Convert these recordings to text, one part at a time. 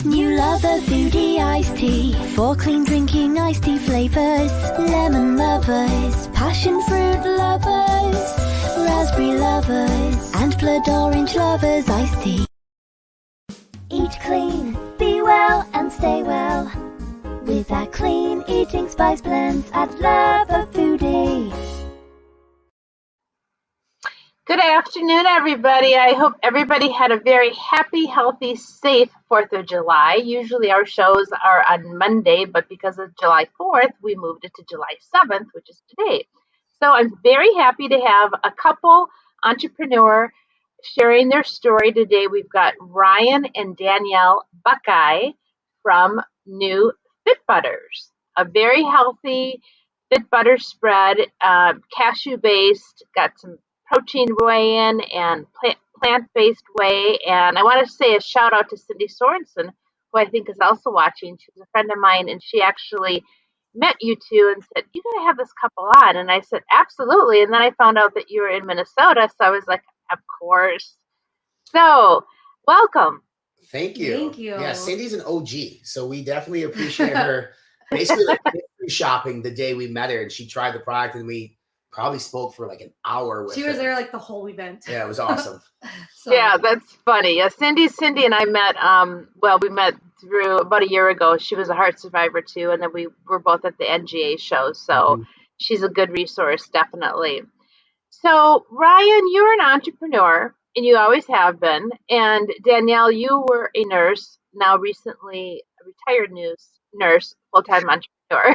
New Luvafoodie iced tea. 4 clean drinking iced tea flavors. Lemon lovers, passion fruit lovers, raspberry lovers, and blood orange lovers iced tea. Eat clean, be well, and stay well with our clean eating spice blends at Luvafoodie. Good afternoon, everybody. I hope everybody had a very happy, healthy, safe 4th of July. Usually our shows are on Monday, but because of July 4th, we moved it to July 7th, which is today. So I'm very happy to have a couple entrepreneur sharing their story today. We've got Ryan and Danielle Bucki from New Fit Butters, a very healthy fit butter spread, cashew-based, got some protein whey in and plant-based whey. And I want to say a shout out to Cindy Sorensen, who I think is also watching. She's a friend of mine, and she actually met you two and said, "You got to have this couple on." And I said, "Absolutely." And then I found out that you were in Minnesota, so I was like, "Of course." So, welcome. Thank you. Thank you. Yeah, Cindy's an OG, so we definitely appreciate her. Basically, like mystery shopping the day we met her, and she tried the product, and we probably spoke for like an hour with She her. was there like the whole event. Yeah, it was awesome. So, Yeah, that's funny. Yeah, Cindy and I met, we met through about a year ago. She was a heart survivor too, and then we were both at the NGA show. So she's a good resource, definitely. So Ryan, you're an entrepreneur, and you always have been. And Danielle, you were a nurse, now recently a retired nurse, full-time entrepreneur.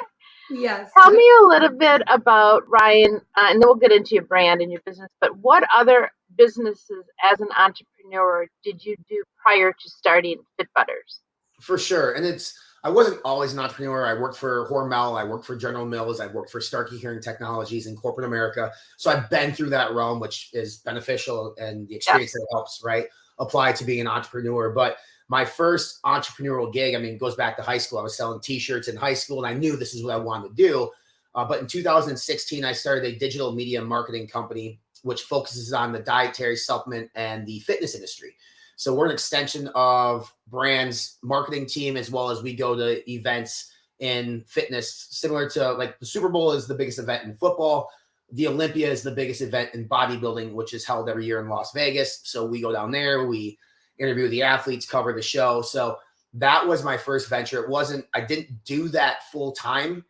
yes. Tell me a little bit about Ryan, and then we'll get into your brand and your business, but what other businesses as an entrepreneur did you do prior to starting Fit Butters? For sure. And I wasn't always an entrepreneur. I worked for Hormel, I worked for General Mills, I worked for Starkey Hearing Technologies in corporate America. So I've been through that realm, which is beneficial, and the experience that helps, right, apply to being an entrepreneur. But my first entrepreneurial gig, I mean, goes back to high school. I was selling t-shirts in high school, and I knew this is what I wanted to do. But in 2016, I started a digital media marketing company, which focuses on the dietary supplement and the fitness industry. So we're an extension of brands marketing team, as well as we go to events in fitness, similar to like the Super Bowl is the biggest event in football. The Olympia is the biggest event in bodybuilding, which is held every year in Las Vegas. So we go down there, we interview the athletes, cover the show. So that was my first venture. I didn't do that full time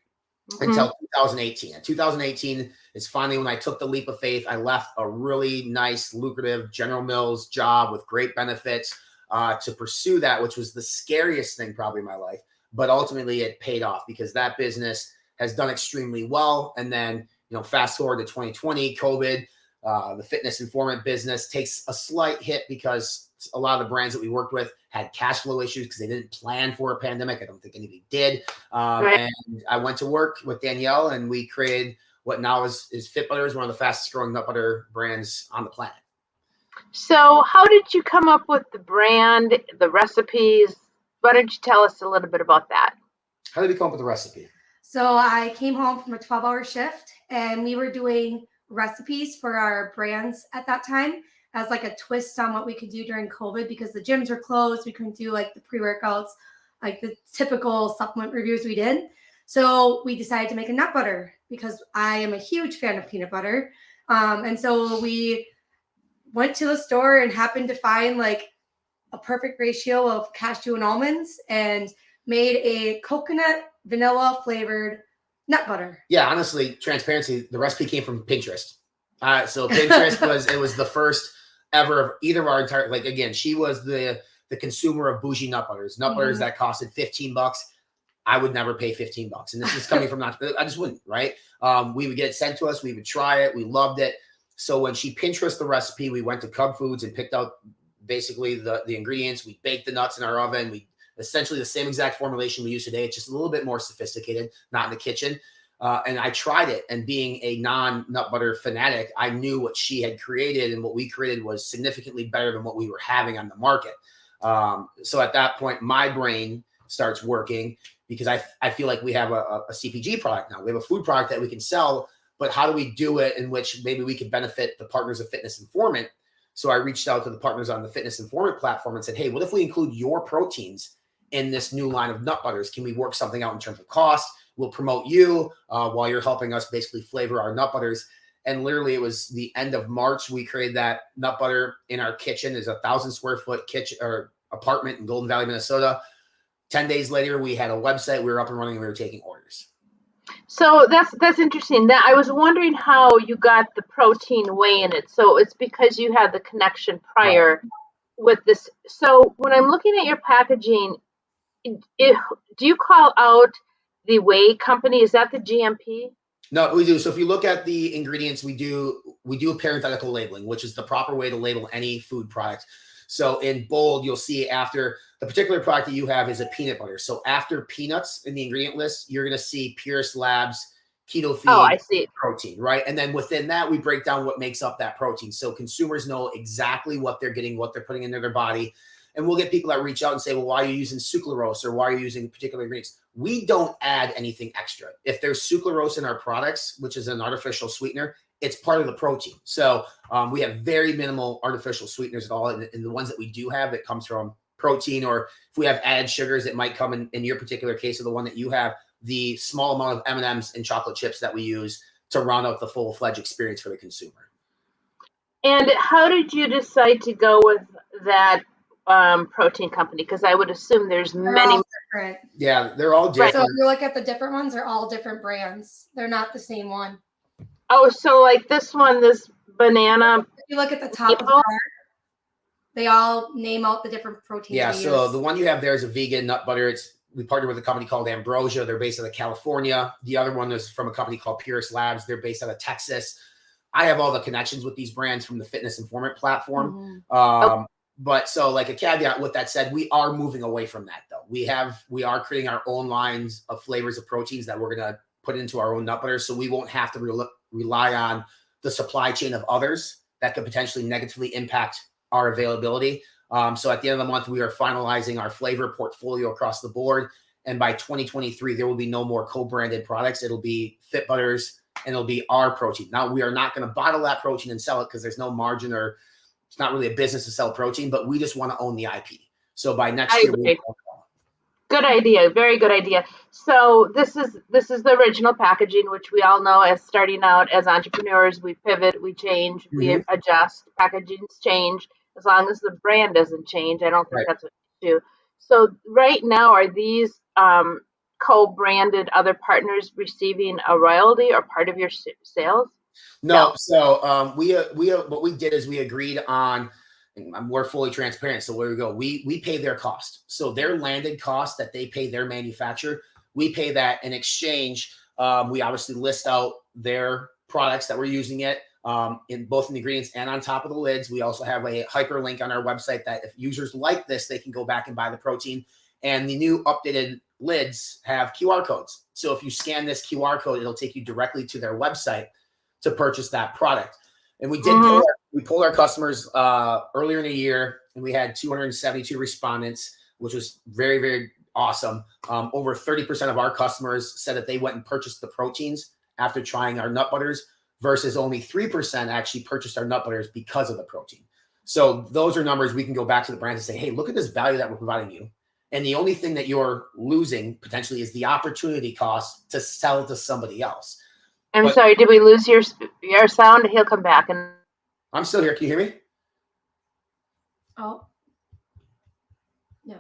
until 2018. And 2018 is finally when I took the leap of faith. I left a really nice, lucrative General Mills job with great benefits to pursue that, which was the scariest thing probably in my life. But ultimately it paid off because that business has done extremely well. And then, fast forward to 2020, COVID, the fitness informant business takes a slight hit because a lot of the brands that we worked with had cash flow issues because they didn't plan for a pandemic. I don't think anybody did. Right. And I went to work with Danielle, and we created what now is Fit Butters, one of the fastest growing nut butter brands on the planet. So how did you come up with the brand, the recipes? Why don't you tell us a little bit about that? How did we come up with the recipe? So I came home from a 12-hour shift, and we were doing recipes for our brands at that time as like a twist on what we could do during COVID because the gyms were closed. We couldn't do like the pre-workouts, like the typical supplement reviews we did. So we decided to make a nut butter because I am a huge fan of peanut butter. And so we went to the store and happened to find like a perfect ratio of cashew and almonds and made a coconut vanilla flavored nut butter. Yeah, honestly, transparency, the recipe came from Pinterest. So Pinterest was the first ever of either of our entire, like, again, she was the consumer of bougie nut butters that costed $15. I would never pay $15. And this is coming from I just wouldn't, right? We would get it sent to us. We would try it. We loved it. So when she Pinterest the recipe, we went to Cub Foods and picked out basically the ingredients. We baked the nuts in our oven. We essentially the same exact formulation we use today. It's just a little bit more sophisticated, not in the kitchen. And I tried it, and being a non-nut butter fanatic, I knew what she had created and what we created was significantly better than what we were having on the market. So at that point, my brain starts working because I feel like we have a CPG product now. We have a food product that we can sell, but how do we do it in which maybe we could benefit the partners of Fitness Informant? So I reached out to the partners on the Fitness Informant platform and said, hey, what if we include your proteins in this new line of nut butters. Can we work something out in terms of cost? We'll promote you while you're helping us basically flavor our nut butters. And literally it was the end of March. We created that nut butter in our kitchen. There's a 1,000 square foot kitchen or apartment in Golden Valley, Minnesota. 10 days later, we had a website. We were up and running. And we were taking orders. So that's interesting. That I was wondering how you got the protein whey in it. So it's because you had the connection prior with this. So when I'm looking at your packaging, do you call out the whey company? Is that the GMP? No, we do. So if you look at the ingredients, we do a parenthetical labeling, which is the proper way to label any food product. So in bold, you'll see after the particular product that you have is a peanut butter. So after peanuts in the ingredient list, you're going to see Purist Labs, Keto Feed, I see. protein, right? And then within that, we break down what makes up that protein. So consumers know exactly what they're getting, what they're putting into their body. And we'll get people that reach out and say, well, why are you using sucralose or why are you using particular ingredients? We don't add anything extra. If there's sucralose in our products, which is an artificial sweetener, it's part of the protein. So we have very minimal artificial sweeteners at all. And the ones that we do have, it comes from protein, or if we have added sugars, it might come in your particular case of the one that you have, the small amount of M&Ms and chocolate chips that we use to round out the full-fledged experience for the consumer. And how did you decide to go with that protein company? Because I would assume there's They're many. all different. Yeah, they're all different. So if you look at the different ones, they're all different brands. They're not the same one. Oh, so like this one, this banana. If you look at the top of the card, they all name out the different proteins. Yeah, so the one you have there is a vegan nut butter. We partnered with a company called Ambrosia. They're based out of California. The other one is from a company called Purist Labs. They're based out of Texas. I have all the connections with these brands from the Fitness Informant platform. But so like a caveat with that said, we are moving away from that though. We are creating our own lines of flavors of proteins that we're going to put into our own nut butter. So we won't have to rely on the supply chain of others that could potentially negatively impact our availability. So at the end of the month, we are finalizing our flavor portfolio across the board. And by 2023, there will be no more co-branded products. It'll be Fit Butters and it'll be our protein. Now, we are not going to bottle that protein and sell it because there's no margin, or it's not really a business to sell protein, but we just want to own the IP. So by next year, good idea. Very good idea. So this is the original packaging, which we all know as starting out as entrepreneurs, we pivot, we change, we adjust, packagings change. As long as the brand doesn't change, I don't think that's an issue. So right now, are these co-branded other partners receiving a royalty or part of your sales? No. So what we did is we agreed on, and we're fully transparent. So where we go, we pay their cost. So their landed cost that they pay their manufacturer, we pay that. In exchange, we obviously list out their products that we're using it in both in the ingredients and on top of the lids. We also have a hyperlink on our website that if users like this, they can go back and buy the protein. And the new updated lids have QR codes. So if you scan this QR code, it'll take you directly to their website to purchase that product. And we did we pulled our customers earlier in the year, and we had 272 respondents, which was very, very awesome. Over 30% of our customers said that they went and purchased the proteins after trying our nut butters, versus only 3% actually purchased our nut butters because of the protein. So those are numbers we can go back to the brand and say, hey, look at this value that we're providing you. And the only thing that you're losing potentially is the opportunity cost to sell to somebody else. I'm sorry, did we lose your sound? He'll come back. And I'm still here. Can you hear me? Oh, no.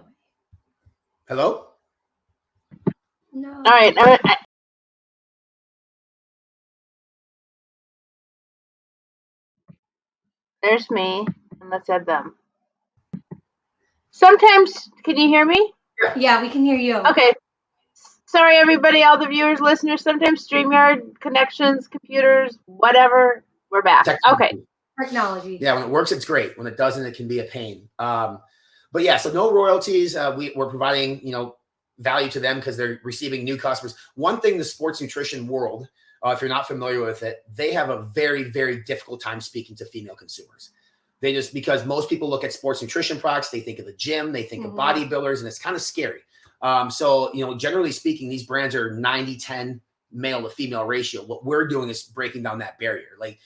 Hello? No. All right. There's me, and let's add them. Sometimes, can you hear me? Yeah, we can hear you. Okay. Sorry, everybody, all the viewers, listeners. Sometimes StreamYard connections, computers, whatever. We're back. Okay. Technology. Yeah, when it works, it's great. When it doesn't, it can be a pain. But yeah, so no royalties. We're providing, value to them because they're receiving new customers. One thing, the sports nutrition world, if you're not familiar with it, they have a very, very difficult time speaking to female consumers. Because most people look at sports nutrition products, they think of the gym, they think of bodybuilders, and it's kind of scary. So, generally speaking, these brands are 90-10 male to female ratio. What we're doing is breaking down that barrier. Like,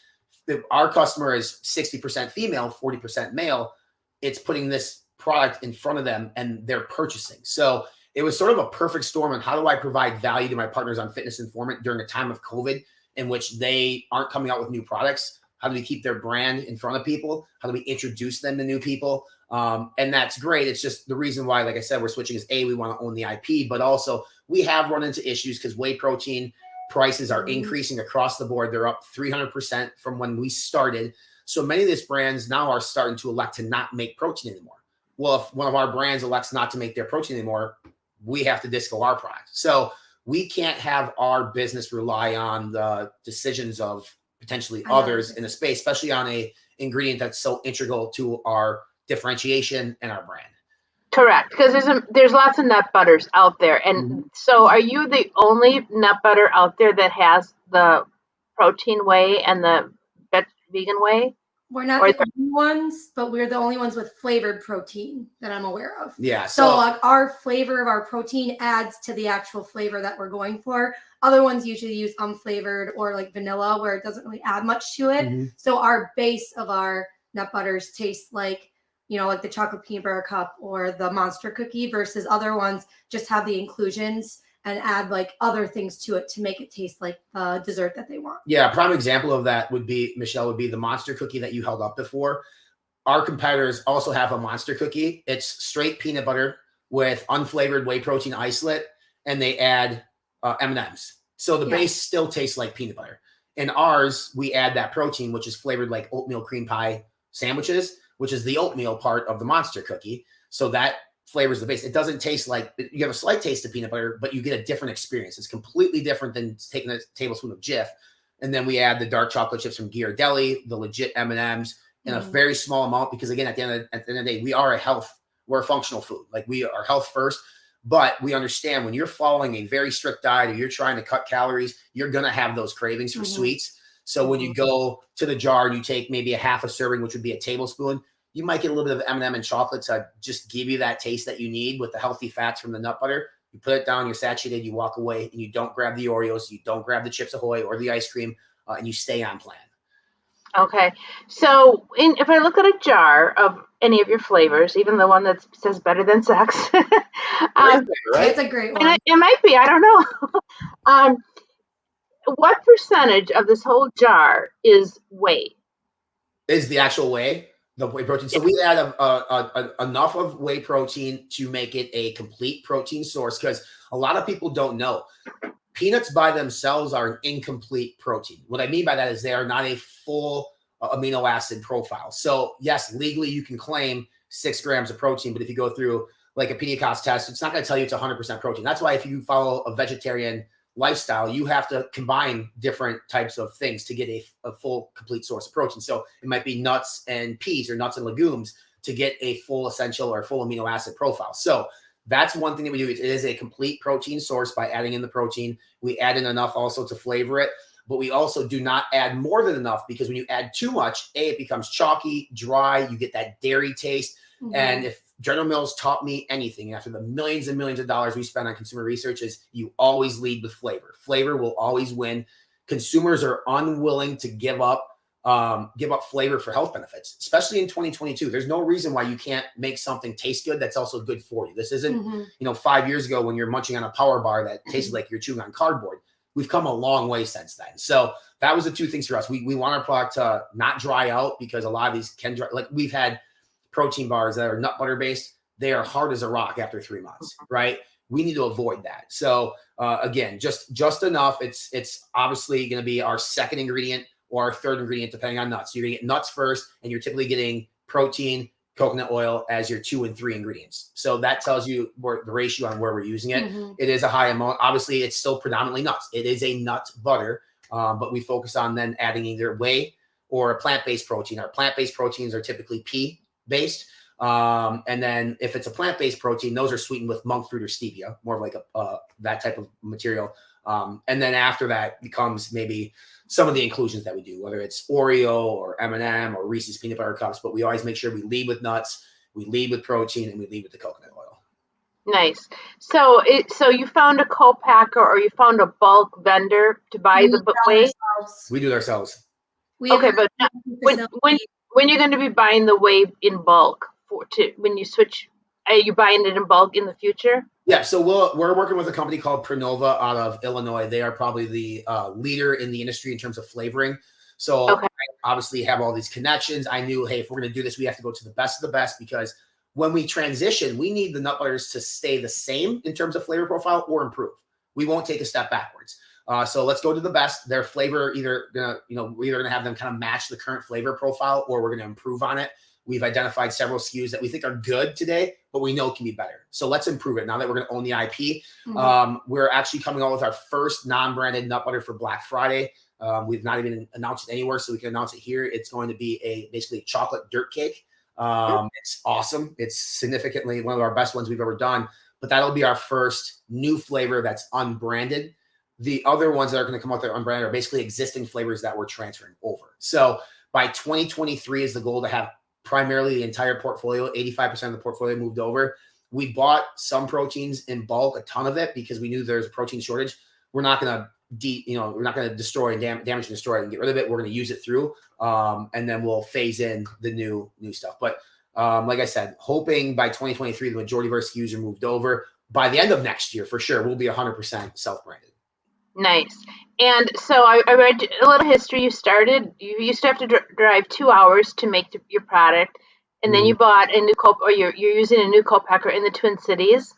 if our customer is 60% female, 40% male, it's putting this product in front of them and they're purchasing. So it was sort of a perfect storm on how do I provide value to my partners on Fitness Informant during a time of COVID in which they aren't coming out with new products. How do we keep their brand in front of people? How do we introduce them to new people? And that's great. It's just the reason why, like I said, we're switching is we want to own the IP, but also we have run into issues because whey protein prices are increasing across the board. They're up 300% from when we started. So many of these brands now are starting to elect to not make protein anymore. Well, if one of our brands elects not to make their protein anymore, we have to disco our product. So we can't have our business rely on the decisions of potentially others in the space, especially on a ingredient that's so integral to our differentiation and our brand. Correct, because there's lots of nut butters out there, and so are you the only nut butter out there that has the protein whey and the vegan whey? We're not the only ones, but we're the only ones with flavored protein that I'm aware of. Yeah. So like our flavor of our protein adds to the actual flavor that we're going for. Other ones usually use unflavored or like vanilla where it doesn't really add much to it. So our base of our nut butters taste like, you know, like the chocolate peanut butter cup or the monster cookie versus other ones just have the inclusions and add like other things to it to make it taste like the dessert that they want. Yeah, a prime example of that would be, Michelle, would be the monster cookie that you held up before. Our competitors also have a monster cookie. It's straight peanut butter with unflavored whey protein isolate, and they add M&Ms. So the base still tastes like peanut butter. In ours, we add that protein, which is flavored like oatmeal cream pie sandwiches, which is the oatmeal part of the monster cookie. So that flavors the base. It doesn't taste like, you have a slight taste of peanut butter, but you get a different experience. It's completely different than taking a tablespoon of Jif. And then we add the dark chocolate chips from Ghirardelli, the legit M&Ms in a very small amount, because again, at the end of the day, we're a functional food. Like we are health first, but we understand when you're following a very strict diet or you're trying to cut calories, you're going to have those cravings for sweets. So when you go to the jar and you take maybe a half a serving, which would be a tablespoon, you might get a little bit of M&M and chocolate to just give you that taste that you need with the healthy fats from the nut butter. You put it down, you're saturated, you walk away, and you don't grab the Oreos, you don't grab the Chips Ahoy or the ice cream, and you stay on plan. Okay. So if I look at a jar of any of your flavors, even the one that says better than sex, Right? It's a great one. It might be, I don't know. What percentage of this whole jar is whey? Is the actual whey, the whey protein. So we add enough of whey protein to make it a complete protein source, because a lot of people don't know. Peanuts by themselves are an incomplete protein. What I mean by that is they are not a full amino acid profile. So yes, legally you can claim 6 grams of protein, but if you go through like a Pediacost test, it's not going to tell you it's 100% protein. That's why if you follow a vegetarian lifestyle, you have to combine different types of things to get a full complete source of protein. So it might be nuts and peas or nuts and legumes to get a full essential or full amino acid profile. So that's one thing that we do. It is a complete protein source by adding in the protein. We add in enough also to flavor it, but we also do not add more than enough, because when you add too much, it becomes chalky, dry, you get that dairy taste. And if General Mills taught me anything after the millions and millions of dollars we spend on consumer research, is you always lead with flavor. Flavor will always win. Consumers are unwilling to give up flavor for health benefits, especially in 2022. There's no reason why you can't make something taste good that's also good for you. This isn't, 5 years ago when you're munching on a power bar that tasted like you're chewing on cardboard. We've come a long way since then. So that was the two things for us. We want our product to not dry out, because a lot of these can dry. Like we've had protein bars that are nut butter based. They are hard as a rock after 3 months, right? We need to avoid that. So again, just enough. It's obviously going to be our second ingredient or our third ingredient, depending on nuts. So you're going to get nuts first, and you're typically getting protein, coconut oil as your 2 and 3 ingredients. So that tells you the ratio on where we're using it. It is a high amount. Obviously, it's still predominantly nuts. It is a nut butter, but we focus on then adding either whey or a plant-based protein. Our plant-based proteins are typically pea-based. And then if it's a plant-based protein, those are sweetened with monk fruit or stevia, more of like that type of material. And then after that becomes maybe some of the inclusions that we do, whether it's Oreo or M&M or Reese's peanut butter cups, but we always make sure we lead with nuts, we lead with protein, and we lead with the coconut oil. Nice. So you found a co-packer or you found a bulk vendor to buy the whey? We do it ourselves. Okay, but when you're going to be buying the whey in bulk when you switch? Are you buying it in bulk in the future? Yeah, so we're working with a company called Pronova out of Illinois. They are probably the leader in the industry in terms of flavoring. So Okay. I obviously have all these connections. I knew, hey, if we're going to do this, we have to go to the best of the best, because when we transition, we need the nut butters to stay the same in terms of flavor profile or improve. We won't take a step backwards. So let's go to the best. Their flavor we're either gonna have them kind of match the current flavor profile, or we're gonna improve on it. We've identified several SKUs that we think are good today, but we know can be better. So let's improve it now that we're gonna own the IP. We're actually coming out with our first non-branded nut butter for Black Friday. We've not even announced it anywhere, so we can announce it here. It's going to be basically a chocolate dirt cake. It's awesome. It's significantly one of our best ones we've ever done, but that'll be our first new flavor that's unbranded. The other ones that are going to come out there unbranded are basically existing flavors that we're transferring over. So by 2023 is the goal to have primarily the entire portfolio, 85% of the portfolio moved over. We bought some proteins in bulk, a ton of it, because we knew there's a protein shortage. We're not going to we're not going to destroy and damage and destroy it and get rid of it. We're going to use it through, and then we'll phase in the new stuff. But like I said, hoping by 2023 the majority of our SKUs are moved over. By the end of next year, for sure, we'll be 100% self-branded. Nice. And so I read a little history. You used to have to drive 2 hours to make your product, and then you bought a new you're using a new co-packer in the Twin Cities.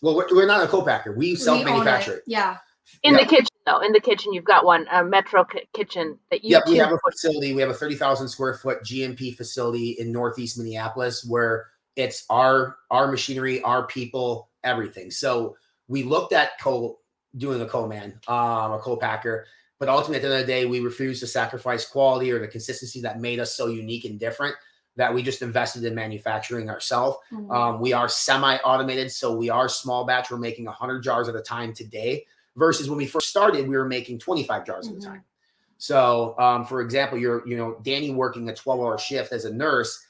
Well, we're not a co-packer. We self-manufacture it. Yeah. In the kitchen, though. In the kitchen, you've got one, a Metro kitchen that you. Yep, we have a facility. We have a 30,000 square foot GMP facility in Northeast Minneapolis where it's our machinery, our people, everything. So we looked at doing a co-man, a co-packer, but ultimately at the end of the day, we refused to sacrifice quality or the consistency that made us so unique and different that we just invested in manufacturing ourselves. We are semi-automated, so we are small batch. We're making 100 jars at a time today. Versus when we first started, we were making 25 jars at a time. So, for example, Danny working a 12-hour shift as a nurse,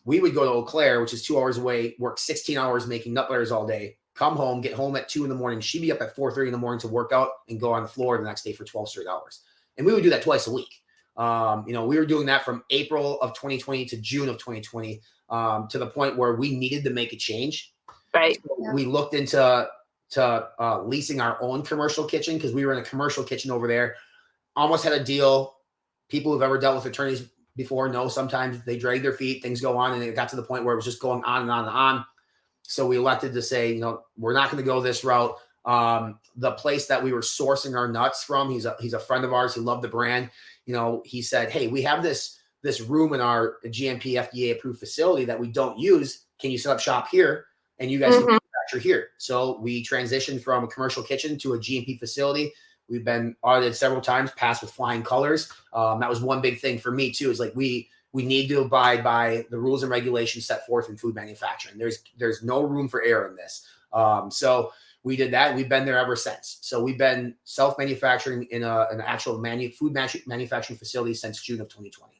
we would go to Eau Claire, which is 2 hours away, work 16 hours making nut butters all day, come home, get home at 2 a.m. She'd be up at 4:30 in the morning to work out and go on the floor the next day for 12 straight hours. And we would do that twice a week. We were doing that from April of 2020 to June of 2020, to the point where we needed to make a change. Right. So we looked into leasing our own commercial kitchen, because we were in a commercial kitchen over there. Almost had a deal. People who've ever dealt with attorneys before know sometimes they drag their feet, things go on, and it got to the point where it was just going on and on and on. So we elected to say, we're not going to go this route. The place that we were sourcing our nuts from, he's a friend of ours. He loved the brand. He said, hey, we have this room in our GMP FDA approved facility that we don't use. Can you set up shop here? And you guys can manufacture here. So we transitioned from a commercial kitchen to a GMP facility. We've been audited several times, passed with flying colors. That was one big thing for me too, is like we need to abide by the rules and regulations set forth in food manufacturing. There's no room for error in this. So we did that. We've been there ever since. So we've been self-manufacturing in an actual food manufacturing facility since June of 2020.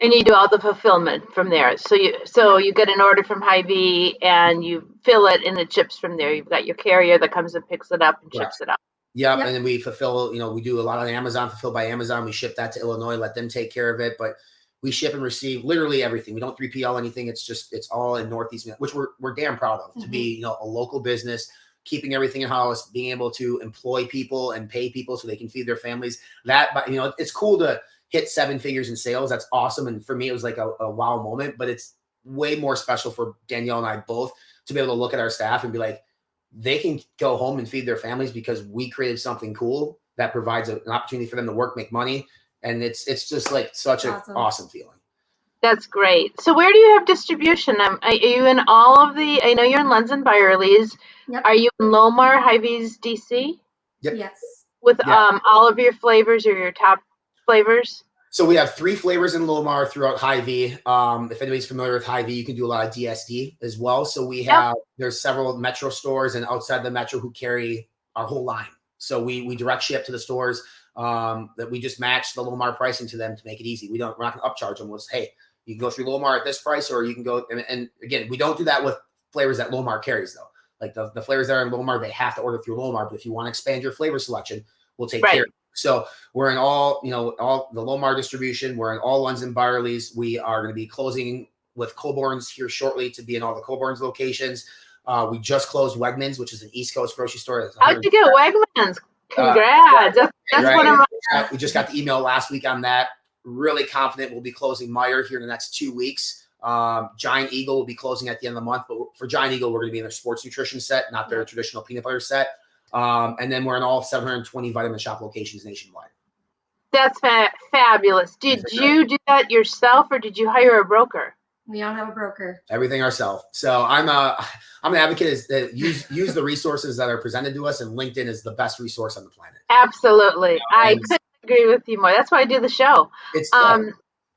And you do all the fulfillment from there. So you get an order from Hy-Vee and you fill it and it ships from there. You've got your carrier that comes and picks it up and ships it up. Yep. And then we fulfill, we do a lot on Amazon, fulfilled by Amazon. We ship that to Illinois, let them take care of it. But we ship and receive literally everything. We don't 3PL anything. It's all in Northeast, which we're damn proud of, to be, a local business, keeping everything in house, being able to employ people and pay people so they can feed their families. It's cool to hit 7 figures in sales. That's awesome. And for me, it was like a wow moment, but it's way more special for Danielle and I both to be able to look at our staff and be like, they can go home and feed their families because we created something cool that provides an opportunity for them to work, make money. And it's just like such an awesome feeling. That's great. So where do you have distribution? Are you in all of I know you're in Lenz and Byerly's. Yep. Are you in Lomar, Hy-Vee's DC? Yep. Yes. With all of your flavors or your top flavors? So we have 3 flavors in Lomar throughout Hy-Vee. If anybody's familiar with Hy-Vee, you can do a lot of DSD as well. So we have, there's several Metro stores and outside the Metro who carry our whole line. So we direct ship to the stores that we just match the Lomar pricing to them to make it easy. We're not going to upcharge them. We'll say, hey, you can go through Lomar at this price, or you can go, and again, we don't do that with flavors that Lomar carries though. Like the flavors that are in Lomar, they have to order through Lomar. But if you want to expand your flavor selection, we'll take care of it. So we're in all the Lomar distribution. We're in all Lenz and Byerly's. We are going to be closing with Colborn's here shortly to be in all the Colborn's locations. We just closed Wegmans, which is an East Coast grocery store. How'd you get Wegmans? Congrats. That's right? one of my. We just got the email last week on that. Really confident we'll be closing Meijer here in the next 2 weeks. Giant Eagle will be closing at the end of the month, but for Giant Eagle, we're going to be in their sports nutrition set, not their traditional peanut butter set. And then we're in all 720 Vitamin Shop locations nationwide. That's fabulous. Did you do that yourself or did you hire a broker? We don't have a broker. Everything ourselves. So I'm an advocate is that use the resources that are presented to us, and LinkedIn is the best resource on the planet. Absolutely. I couldn't agree with you more. That's why I do the show. It's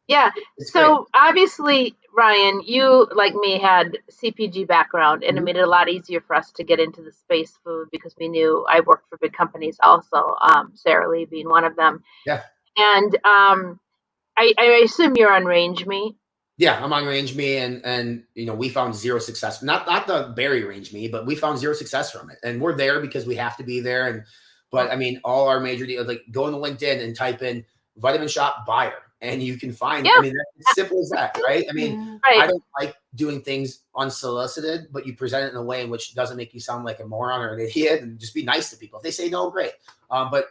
yeah. It's so great. Obviously, Ryan, you like me had CPG background, and it made it a lot easier for us to get into the space food because we knew I worked for big companies also. Sara Lee being one of them. Yeah. And I assume you're on Range Meat. Yeah, I'm on Range Me, and we found zero success. Not the berry Range Me, but we found zero success from it. And we're there because we have to be there. But I mean, all our major deals, like go into LinkedIn and type in Vitamin Shop buyer, and you can find. I mean, that's as simple as that, right? I mean, I don't like doing things unsolicited, but you present it in a way in which doesn't make you sound like a moron or an idiot, and just be nice to people. If they say no, great. But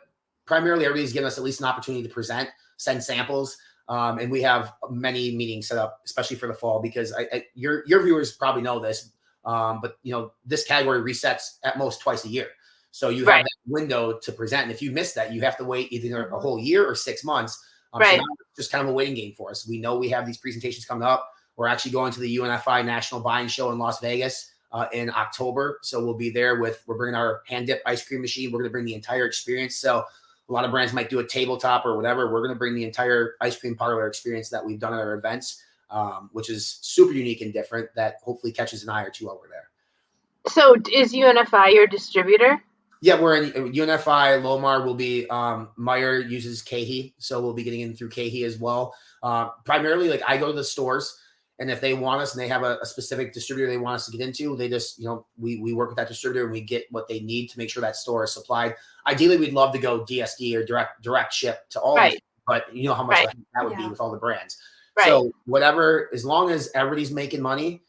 primarily, everybody's giving us at least an opportunity to present, send samples. And we have many meetings set up, especially for the fall, because your viewers probably know this, but this category resets at most twice a year. So you have that window to present. And if you miss that, you have to wait either a whole year or 6 months. So now it's just kind of a waiting game for us. We know we have these presentations coming up. We're actually going to the UNFI National Buying Show in Las Vegas in October. So we'll be there we're bringing our hand dip ice cream machine. We're going to bring the entire experience. So a lot of brands might do a tabletop or whatever. We're going to bring the entire ice cream parlor experience that we've done at our events, which is super unique and different, that hopefully catches an eye or two over there. So is UNFI your distributor? Yeah, we're in UNFI. Lomar will be, Meijer uses KeHE, so we'll be getting in through KeHE as well. Primarily, like I go to the stores, and if they want us and they have a specific distributor they want us to get into, they just, we work with that distributor and we get what they need to make sure that store is supplied. Ideally, we'd love to go DSD or direct ship to all of them, but you know how much that would be with all the brands. So whatever, as long as everybody's making money,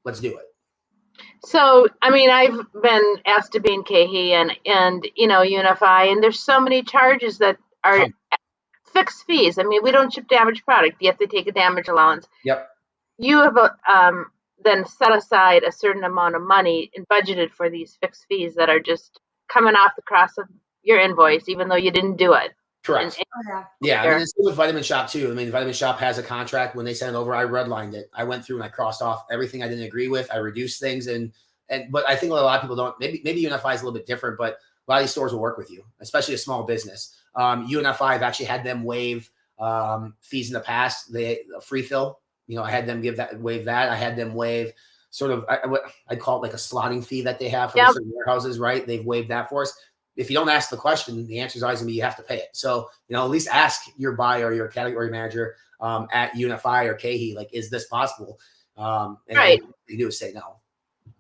let's do it. So, I mean, I've been asked to be in KeHE and UNFI, and there's so many charges that are fixed fees. I mean, we don't ship damaged product. You have to take a damage allowance. Yep. You have then set aside a certain amount of money and budgeted for these fixed fees that are just coming off the cross of your invoice, even though you didn't do it. Correct. Yeah. I mean, it's with Vitamin Shop too. I mean, Vitamin Shop has a contract. When they sent it over, I redlined it. I went through and I crossed off everything I didn't agree with. I reduced things, but I think a lot of people don't. Maybe UNFI is a little bit different, but a lot of these stores will work with you, especially a small business. UNFI, I've actually had them waive fees in the past. They free fill. I had them waive that. I had them waive sort of I'd call it like a slotting fee that they have for certain warehouses. Right? They've waived that for us. If you don't ask the question, the answer is always going to be you have to pay it. So, at least ask your buyer or your category manager at UNFI or KeHE, like, is this possible? And what you do is say no.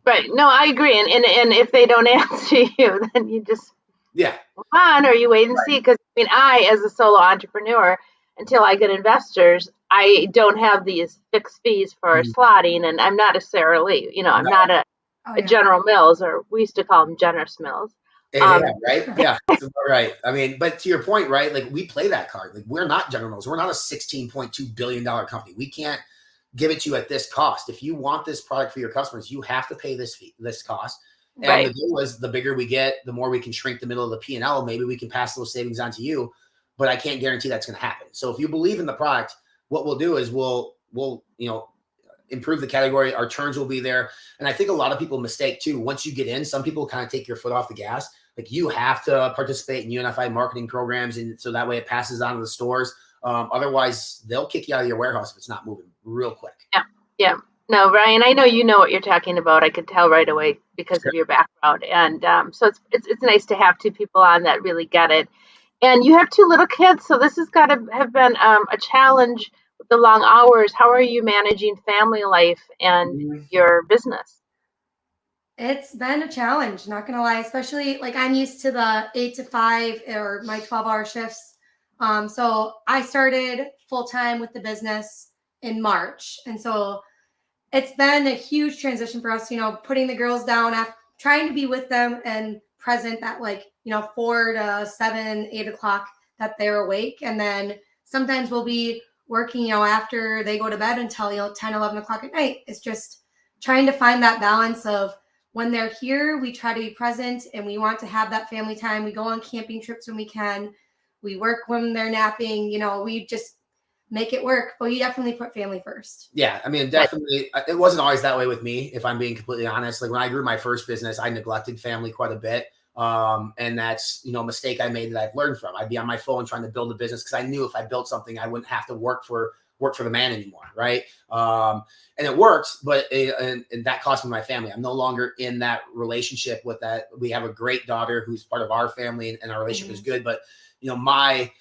Right. No, I agree. And if they don't answer you, then you just move on, or you wait and see. Because I, as a solo entrepreneur, until I get investors, I don't have these fixed fees for slotting, and I'm not a Sara Lee. I'm not a General Mills, or we used to call them Generous Mills. Right. Yeah. Right. I mean, but to your point, right? Like, we play that card. Like, we're not General Mills. We're not a $16.2 billion company. We can't give it to you at this cost. If you want this product for your customers, you have to pay this cost. And the goal is, the bigger we get, the more we can shrink the middle of the P&L. Maybe we can pass those savings on to you, but I can't guarantee that's going to happen. So if you believe in the product, what we'll do is we'll improve the category. Our turns will be there. And I think a lot of people mistake too. Once you get in, some people kind of take your foot off the gas. Like, you have to participate in UNFI marketing programs, and so that way it passes on to the stores. Otherwise, they'll kick you out of your warehouse if it's not moving real quick. Yeah. No, Ryan, I know you know what you're talking about. I could tell right away because of your background. And so it's nice to have two people on that really get it. And you have two little kids, so this has got to have been a challenge with the long hours. How are you managing family life and your business? It's been a challenge, not gonna lie, especially like I'm used to the 8 to 5 or my 12-hour shifts. So I started full-time with the business in March. And so it's been a huge transition for us, putting the girls down, trying to be with them and present at 4 to 7, 8 o'clock that they're awake. And then sometimes we'll be working, after they go to bed until, 10, 11 o'clock at night. It's just trying to find that balance of when they're here, we try to be present and we want to have that family time. We go on camping trips when we can. We work when they're napping, we just make it work, but we definitely put family first. Yeah. I mean, definitely, it wasn't always that way with me, if I'm being completely honest. Like when I grew my first business, I neglected family quite a bit. And that's, a mistake I made that I've learned from. I'd be on my phone trying to build a business because I knew if I built something, I wouldn't have to work for the man anymore. Right. And it works, but and that cost me my family. I'm no longer in that relationship with that. We have a great daughter who's part of our family and our relationship is good. But, my,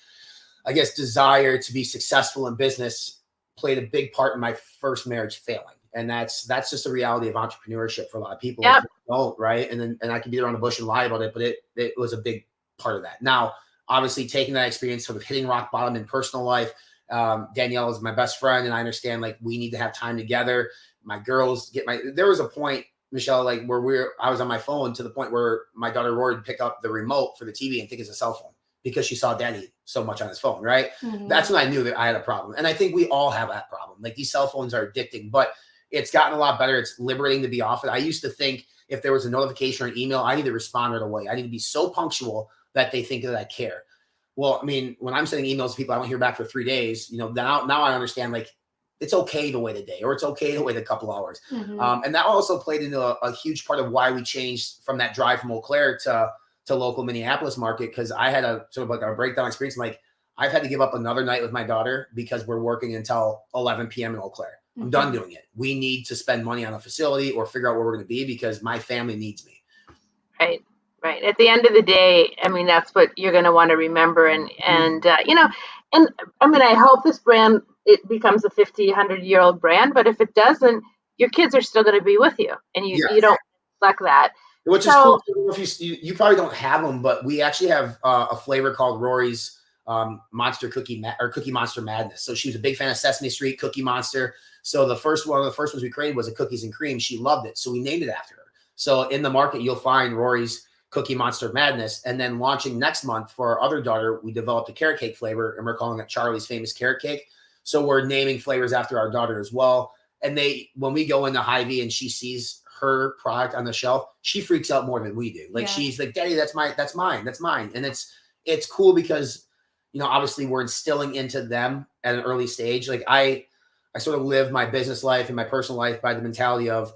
I guess, desire to be successful in business played a big part in my first marriage failing. And that's just the reality of entrepreneurship for a lot of people. Yep. Don't, right. And I can beat around the bush and lie about it, but it was a big part of that. Now, obviously taking that experience, sort of hitting rock bottom in personal life. Danielle is my best friend and I understand we need to have time together. My girls there was a point, Michelle, where I was on my phone to the point where my daughter Rory would pick up the remote for the TV and think it's a cell phone because she saw Daddy so much on his phone, right? Mm-hmm. That's when I knew that I had a problem. And I think we all have that problem. These cell phones are addicting, but it's gotten a lot better. It's liberating to be off it. I used to think if there was a notification or an email, I need to respond right away. I need to be so punctual that they think that I care. Well, I mean, when I'm sending emails to people, I don't hear back for 3 days, now I understand it's okay to wait a day or it's okay to wait a couple hours. Mm-hmm. And that also played into a huge part of why we changed from that drive from Eau Claire to local Minneapolis market. Cause I had a sort of a breakdown experience. I've had to give up another night with my daughter because we're working until 11 p.m. in Eau Claire. Mm-hmm. I'm done doing it. We need to spend money on a facility or figure out where we're going to be because my family needs me. Right. Right. At the end of the day, I mean, that's what you're going to want to remember. And I mean, I hope this brand, it becomes a 50, 100-year-old brand, but if it doesn't, your kids are still going to be with you and you don't reflect that. Which is cool. If you probably don't have them, but we actually have a flavor called Rory's Monster Cookie Monster Madness. So she was a big fan of Sesame Street, Cookie Monster. So one of the first ones we created was a cookies and cream. She loved it. So we named it after her. So in the market, you'll find Rory's Cookie Monster Madness. And then launching next month for our other daughter, we developed a carrot cake flavor and we're calling it Charlie's Famous Carrot Cake. So we're naming flavors after our daughter as well. And when we go into Hy-Vee and she sees her product on the shelf, she freaks out more than we do. She's like, Daddy, that's mine. And it's cool because, obviously we're instilling into them at an early stage. I sort of live my business life and my personal life by the mentality of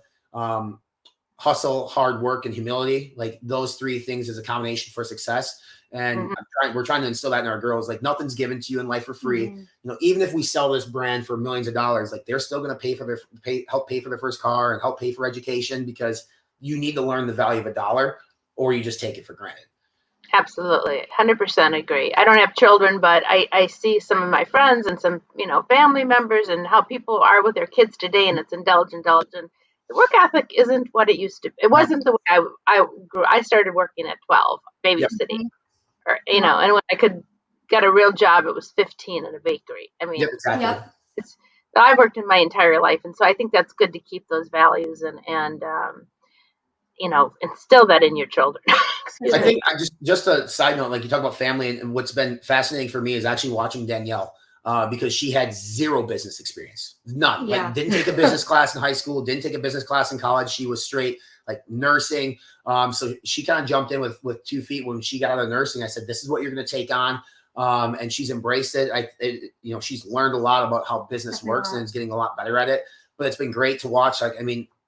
hustle, hard work, and humility. Those three things is a combination for success. And mm-hmm. we're trying to instill that in our girls. Nothing's given to you in life for free. Mm-hmm. Even if we sell this brand for millions of dollars, they're still going to help pay for their first car and help pay for education because you need to learn the value of a dollar or you just take it for granted. Absolutely. 100% agree. I don't have children, but I see some of my friends and some, family members and how people are with their kids today. And it's indulgent. The work ethic isn't what it used to be. It wasn't the way I grew. I started working at 12, babysitting. Yep. Or, and when I could get a real job, it was 15 in a bakery. I mean, exactly. I've worked in my entire life. And so I think that's good to keep those values and instill that in your children. I think just a side note, you talk about family and what's been fascinating for me is actually watching Danielle because she had zero business experience. None. Yeah. Didn't take a business class in high school, didn't take a business class in college. She was straight nursing. So she kind of jumped in with 2 feet when she got out of nursing. I said, this is what you're going to take on. And she's embraced it. She's learned a lot about how business works and is getting a lot better at it. But it's been great to watch.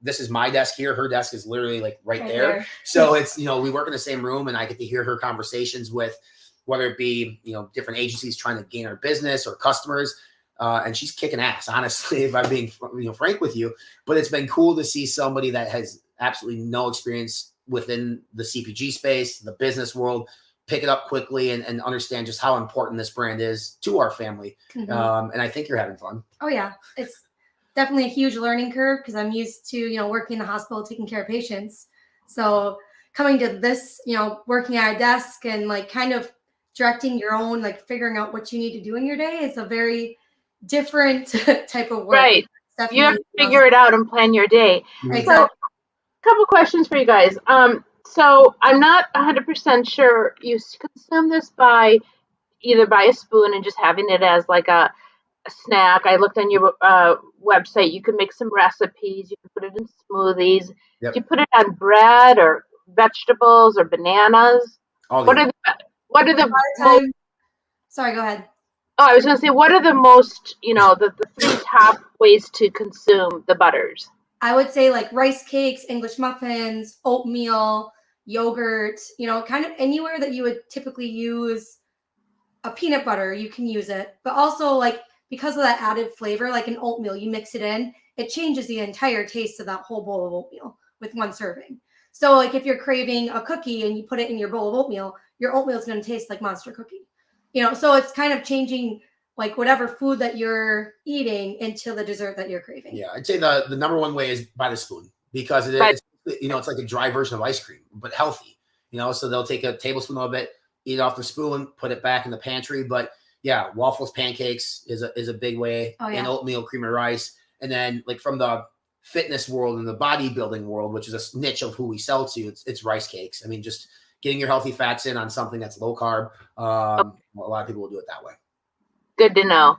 This is my desk here. Her desk is literally right there. So it's, we work in the same room and I get to hear her conversations with whether it be, different agencies trying to gain our business or customers. And she's kicking ass, honestly, if I'm being, frank with you. But it's been cool to see somebody that has absolutely no experience within the CPG space, the business world, pick it up quickly and understand just how important this brand is to our family. Mm-hmm. And I think you're having fun. Oh, yeah. It's definitely a huge learning curve because I'm used to, working in the hospital, taking care of patients. So coming to this, working at a desk and kind of directing your own, figuring out what you need to do in your day is a very different type of work. Right. You have to figure it out and plan your day. Exactly. So, couple questions for you guys. So I'm not 100% sure you consume this by either by a spoon and just having it as like a snack. I looked on your website. You can make some recipes. You can put it in smoothies. Yep. Do you put it on bread or vegetables or bananas? All What the are the most, Sorry, go ahead. oh, I was going to say, what are the most, the three top ways to consume the butters? I would say like rice cakes, English muffins, oatmeal, yogurt, kind of anywhere that you would typically use a peanut butter, you can use it. But also like because of that added flavor, like an oatmeal, you mix it in, it changes the entire taste of that whole bowl of oatmeal with one serving. So like if you're craving a cookie and you put it in your bowl of oatmeal, your oatmeal is going to taste like Monster Cookie. So it's kind of changing like whatever food that you're eating into the dessert that you're craving. Yeah, I'd say the number one way is by the spoon because it's like a dry version of ice cream, but healthy. So they'll take a tablespoon of it, eat it off the spoon, put it back in the pantry. But yeah, waffles, pancakes is a big way, and oatmeal, cream of rice, and then like from the fitness world and the bodybuilding world, which is a niche of who we sell to, it's rice cakes. I mean, just getting your healthy fats in on something that's low carb. A lot of people will do it that way. Good to know.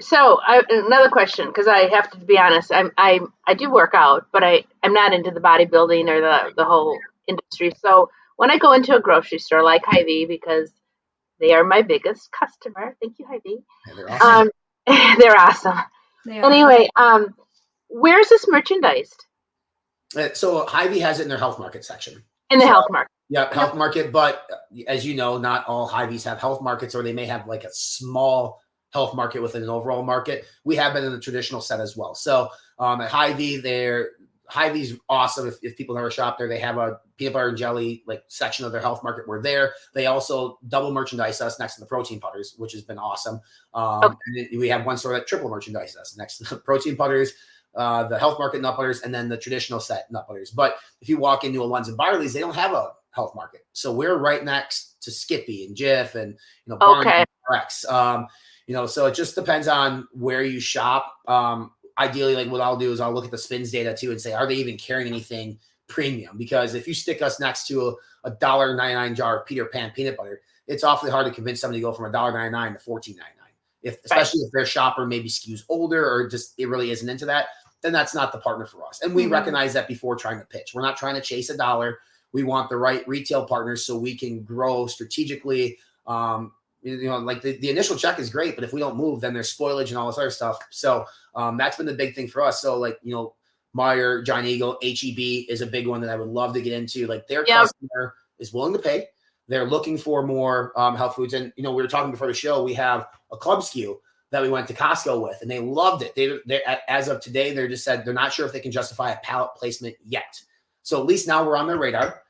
So another question, because I have to be honest, I do work out, but I'm not into the bodybuilding or the whole industry. So when I go into a grocery store like Hy-Vee, because they are my biggest customer, thank you, Hy-Vee. Yeah, they're awesome. They're awesome. Anyway, where's this merchandised? So Hy-Vee has it in their health market section. In the health market. Yeah, health market. But as you know, not all Hy-Vees have health markets, or they may have like a small health market within an overall market. We have been in the traditional set as well. So at Hy-Vee, Hy-Vee's awesome. If people never shop there, they have a peanut butter and jelly like section of their health market. We're there. They also double merchandise us next to the protein pudders, which has been awesome. And we have one store that triple merchandise us next to the protein pudders, the health market nut butters, and then the traditional set nut butters. But if you walk into a Lunds and Barley's, they don't have a health market. So we're right next to Skippy and Jif and Barnes and Rex. So it just depends on where you shop. Ideally, like what I'll do is I'll look at the spins data too and say, are they even carrying anything premium? Because if you stick us next to a $1.99 jar of Peter Pan peanut butter, it's awfully hard to convince somebody to go from $1.99 to $14.99. Especially if their shopper maybe skews older or just it really isn't into that, then that's not the partner for us. And we recognize that before trying to pitch. We're not trying to chase a dollar. We want the right retail partners so we can grow strategically. Like the initial check is great, but if we don't move, then there's spoilage and all this other stuff. So that's been the big thing for us. So like, Meijer, Giant Eagle, HEB is a big one that I would love to get into. Like their customer is willing to pay. They're looking for more health foods. And, we were talking before the show, we have a club SKU that we went to Costco with, and they loved it. They as of today, they're just said they're not sure if they can justify a pallet placement yet. So at least now we're on their radar,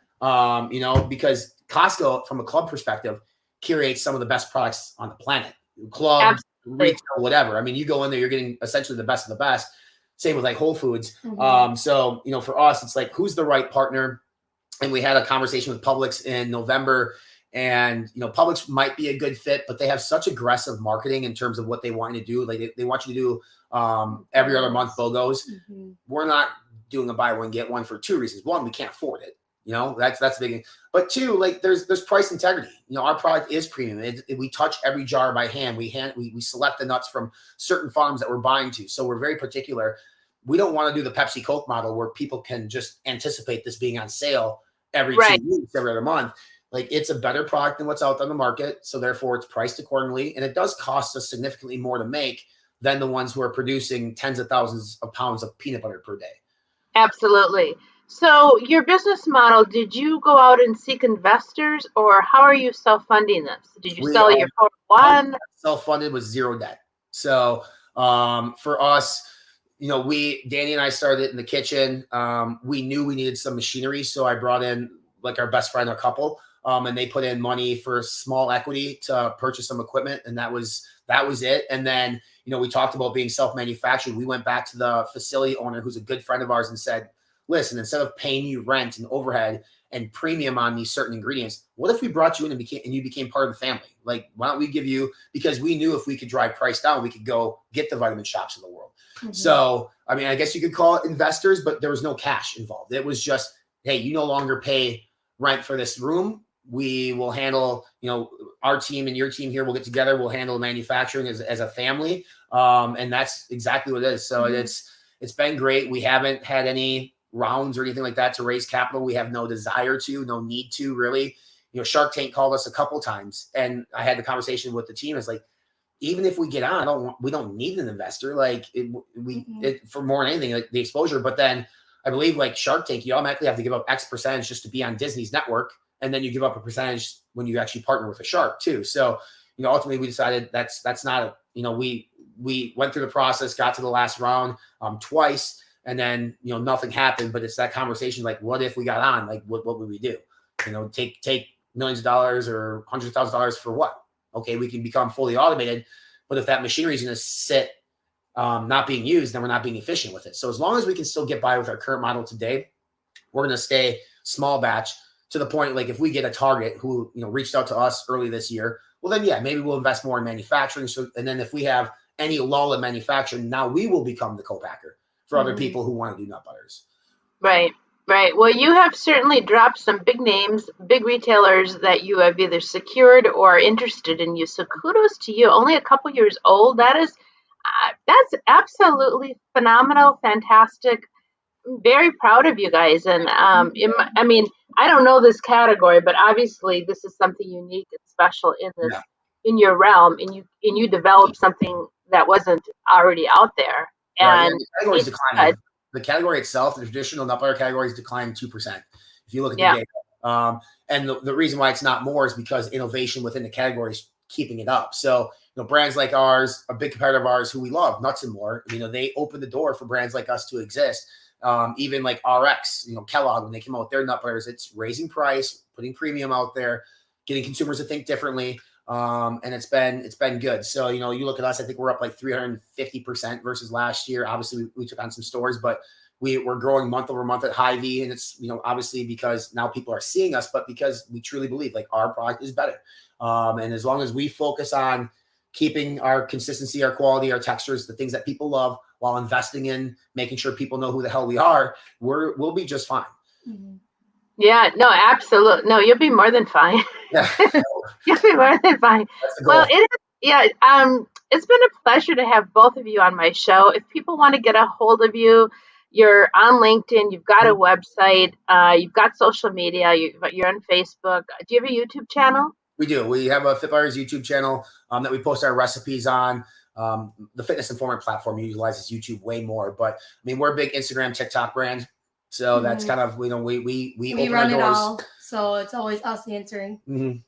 because Costco, from a club perspective, curates some of the best products on the planet. Club, retail, whatever. I mean, you go in there, you're getting essentially the best of the best. Same with like Whole Foods. So, for us, it's like, who's the right partner? And we had a conversation with Publix in November, and, Publix might be a good fit, but they have such aggressive marketing in terms of what they want you to do. Like they want you to do every other month BOGOs. We're not doing a buy one, get one for two reasons. One, we can't afford it. That's the big thing. But two, like there's price integrity. Our product is premium. We touch every jar by hand. We select the nuts from certain farms that we're buying to. So we're very particular. We don't want to do the Pepsi Coke model where people can just anticipate this being on sale every 2 weeks, every other month. Like it's a better product than what's out on the market. So therefore it's priced accordingly. And it does cost us significantly more to make than the ones who are producing tens of thousands of pounds of peanut butter per day. Absolutely. So your business model, did you go out and seek investors, or how are you self-funding this? Did you sell your 401? Self-funded with zero debt. So for us, Danny and I started it in the kitchen. We knew we needed some machinery. So I brought in like our best friend, a couple, and they put in money for small equity to purchase some equipment. And that was it. And then, we talked about being self-manufactured. We went back to the facility owner, who's a good friend of ours, and said, listen, instead of paying you rent and overhead and premium on these certain ingredients, what if we brought you in and you became part of the family? Like, why don't we give you, because we knew if we could drive price down, we could go get the vitamin shops in the world. Mm-hmm. So, I mean, I guess you could call it investors, but there was no cash involved. It was just, hey, you no longer pay rent for this room. We will handle, our team and your team here will get together. We'll handle manufacturing as a family. And that's exactly what it is. So it's been great. We haven't had any rounds or anything like that to raise capital. We have no desire to, no need to really. Shark Tank called us a couple times, and I had the conversation with the team. It's like, even if we get on, we don't need an investor. Like for more than anything, like the exposure. But then I believe like Shark Tank, you automatically have to give up X percentage just to be on Disney's network. And then you give up a percentage when you actually partner with a shark too. So, ultimately we decided that's not we went through the process, got to the last round twice, and then, nothing happened. But it's that conversation, like, what if we got on? Like, what would we do? Take millions of dollars or hundreds of thousands of dollars for what? Okay, we can become fully automated, but if that machinery is going to sit not being used, then we're not being efficient with it. So as long as we can still get by with our current model today, we're going to stay small batch to the point, like if we get a target who reached out to us early this year, well then, yeah, maybe we'll invest more in manufacturing. So, and then if we have any lull in manufacturing, now we will become the co-packer for other people who want to do nut butters. Right. Well, you have certainly dropped some big names, big retailers that you have either secured or interested in you. So kudos to you. Only a couple years old. That's absolutely phenomenal, fantastic. I'm very proud of you guys. And I mean, I don't know this category, but obviously this is something unique and special in this in your realm, and you developed something that wasn't already out there. And the category's declining. The category itself, the traditional nut butter category, is declining 2%. If you look at the data, and the reason why it's not more is because innovation within the category is keeping it up. So, brands like ours, a big competitor of ours who we love, Nuts and More, they open the door for brands like us to exist. Even like RX, Kellogg, when they came out with their nut butters, it's raising price, putting premium out there, getting consumers to think differently. And it's been good. So, you look at us, I think we're up like 350% versus last year. Obviously we took on some stores, but we're growing month over month at Hy-Vee. And it's, obviously because now people are seeing us, but because we truly believe like our product is better. And as long as we focus on keeping our consistency, our quality, our textures, the things that people love, while investing in making sure people know who the hell we are, we'll be just fine. Mm-hmm. Yeah, no, absolutely. No, you'll be more than fine. Yeah. You'll be more than fine. Well, it's been a pleasure to have both of you on my show. If people want to get a hold of you, you're on LinkedIn, you've got a website, you've got social media, you're on Facebook. Do you have a YouTube channel? We do. We have a Fit Buyers YouTube channel that we post our recipes on. The Fitness Informant platform utilizes YouTube way more, but I mean, we're a big Instagram, TikTok brand. So that's kind of, we open run our doors. It all, so it's always us answering. Mm-hmm.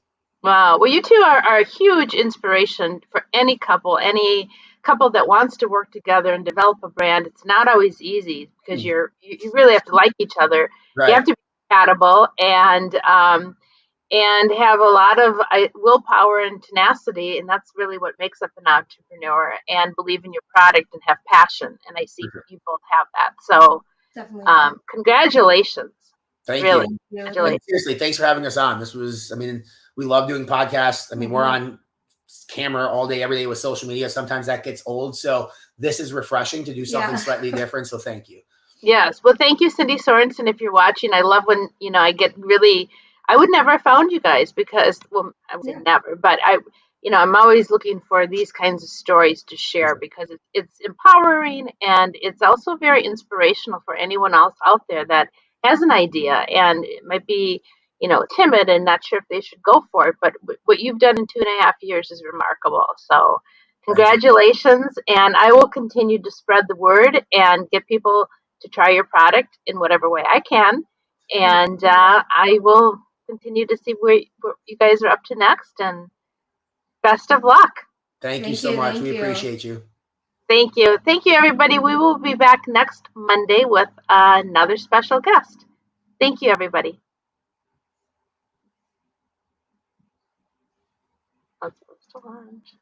Wow. Well, you two are a huge inspiration for any couple that wants to work together and develop a brand. It's not always easy because you really have to like each other. Right. You have to be compatible and have a lot of willpower and tenacity. And that's really what makes up an entrepreneur, and believe in your product and have passion. And I see you both have that. So definitely. Congratulations. Thank really. you. And seriously, thanks for having us on. This was, we love doing podcasts. I mean, we're on camera all day, every day with social media. Sometimes that gets old. So this is refreshing to do something slightly different. So thank you. Yes. Well, thank you, Cindy Sorensen. If you're watching, I love when, I would never have found you guys because, well, I would say never, but I'm always looking for these kinds of stories to share because it's empowering, and it's also very inspirational for anyone else out there that has an idea and it might be, timid and not sure if they should go for it. But what you've done in 2.5 years is remarkable. So congratulations. And I will continue to spread the word and get people to try your product in whatever way I can. And I will continue to see what you guys are up to next. And best of luck. Thank you so much. We appreciate you. Thank you. Thank you, everybody. We will be back next Monday with another special guest. Thank you, everybody. Let's post to lunch.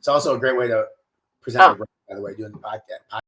It's also a great way to present your brand, by the way, doing the podcast.